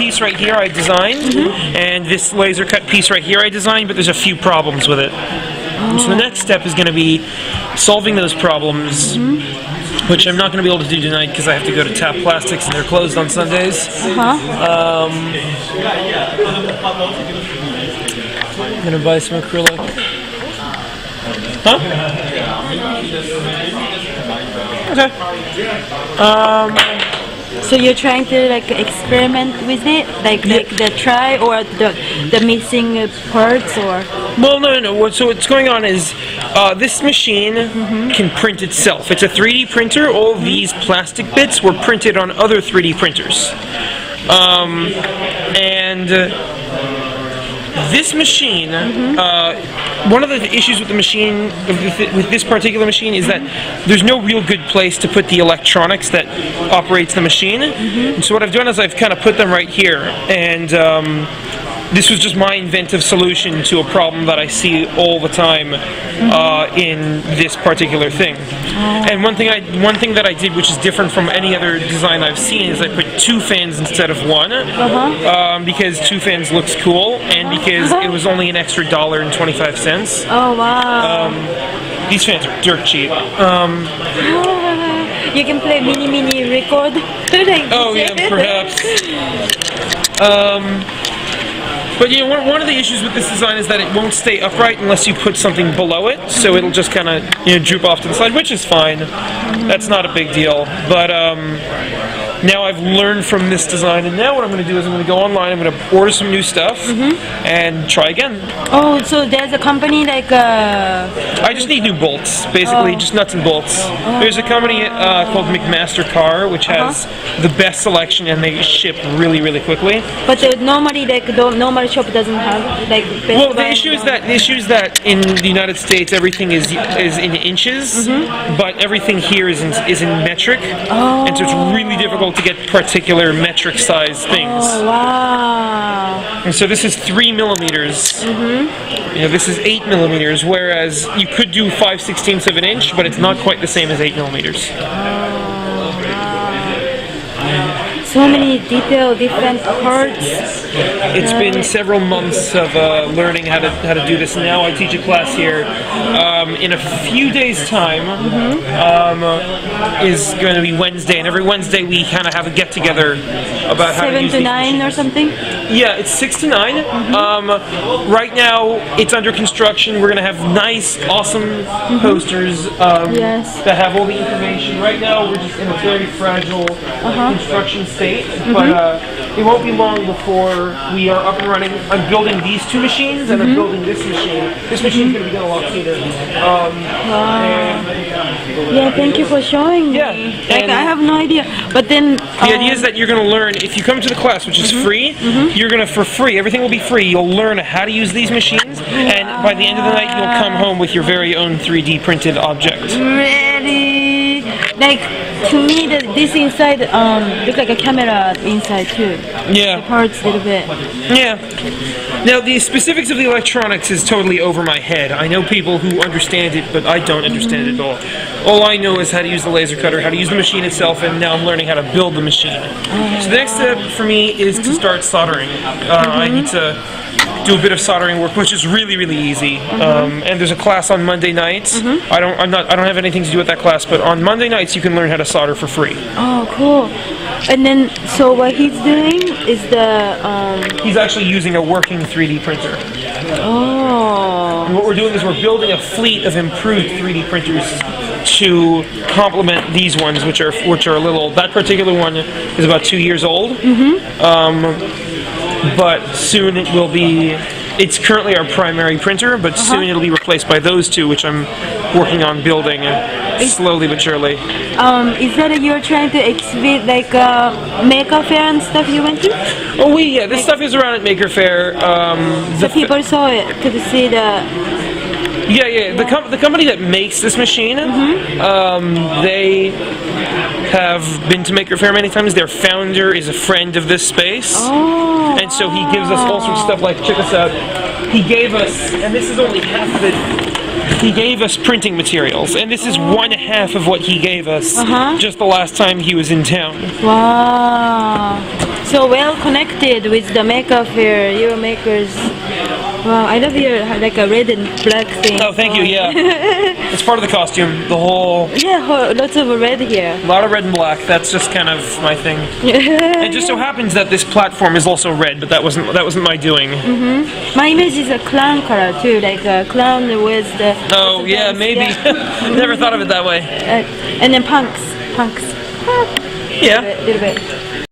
piece right here I designed, and this laser cut piece right here I designed, but there's a few problems with it. So the next step is going to be solving those problems, which I'm not going to be able to do tonight because I have to go to Tap Plastics and they're closed on Sundays. I'm going to buy some acrylic. Huh? Okay. So you're trying to like experiment with it, like the try or the missing parts, or? Well, no. So what's going on is this machine can print itself. It's a 3D printer. All these plastic bits were printed on other 3D printers, and this machine. One of the issues with the machine, with this particular machine, is that there's no real good place to put the electronics that operates the machine. And so what I've done is I've kind of put them right here, and this was just my inventive solution to a problem that I see all the time in this particular thing. And one thing that I did, which is different from any other design I've seen, is I put 2 fans instead of 1, because 2 fans looks cool, and because it was only an extra $1.25. Oh wow! These fans are dirt cheap. You can play mini record. Oh yeah, perhaps. But you know, one of the issues with this design is that it won't stay upright unless you put something below it, so it'll just kind of droop off to the side, which is fine. That's not a big deal. But now I've learned from this design, and now what I'm going to do is I'm going to go online, I'm going to order some new stuff, and try again. Oh, so there's a company like... I just need new bolts, basically, just nuts and bolts. There's a company called McMaster Car, which has the best selection, and they ship really, really quickly. But normally, like, the normal shop doesn't have, like... Well, the issue is that in the United States, everything is in inches, but everything here is in metric, and so it's really difficult to get particular metric size things. Oh, wow. And so this is 3 millimeters. This is 8 millimeters, whereas you could do 5/16 of an inch, but it's not quite the same as 8 millimeters. So many different parts. It's been several months of learning how to do this. Now I teach a class here. In a few days' time is going to be Wednesday, and every Wednesday we kind of have a get together about how to use 7 to 9 or something. Yeah, it's 6 to 9. Right now it's under construction. We're going to have nice, awesome posters that have all the information. Right now we're just in a very fragile construction state, but it won't be long before we are up and running. I'm building these 2 machines, and I'm building this machine. This machine's going to be done a lot sooner. Yeah, thank you for showing me. Like, I have no idea. But then... The idea is that you're going to learn, if you come to the class, which is free, you're going to, for free, everything will be free, you'll learn how to use these machines, and by the end of the night you'll come home with your very own 3D printed object. Really? Like, to me, this inside looks like a camera inside too. Yeah. The parts a little bit. Yeah. Now, the specifics of the electronics is totally over my head. I know people who understand it, but I don't understand it at all. All I know is how to use the laser cutter, how to use the machine itself, and now I'm learning how to build the machine. So the next step for me is to start soldering. I need to do a bit of soldering work, which is really, really easy. And there's a class on Monday nights. I don't have anything to do with that class, but on Monday nights you can learn how to solder for free. Oh, cool. And then, so what he's doing is he's actually using a working 3D printer. Oh. And what we're doing is we're building a fleet of improved 3D printers to complement these ones, which are a little old. That particular one is about 2 years old. But soon it will be. It's currently our primary printer, but soon it'll be replaced by those 2, which I'm working on building slowly but surely. Is that you're trying to exhibit like Maker Faire and stuff you went to? Oh, this stuff is around at Maker Faire. So people saw it to see the. Yeah. The company that makes this machine, they have been to Maker Faire many times. Their founder is a friend of this space. And so he gives us all sorts of stuff, like, check us out. He gave us, and this is only half of it, he gave us printing materials, and this is 1/2 of what he gave us just the last time he was in town. Wow. so well connected with the makeup here, your makers. Wow, I love your like a red and black thing. Oh, thank you. Yeah, it's part of the costume. The whole. Yeah, lots of red here. A lot of red and black. That's just kind of my thing. It just so happens that this platform is also red, but that wasn't my doing. My image is a clown color too, like a clown with the. Oh yeah, maybe. Yeah. Never thought of it that way. And then punks. Yeah. Little bit.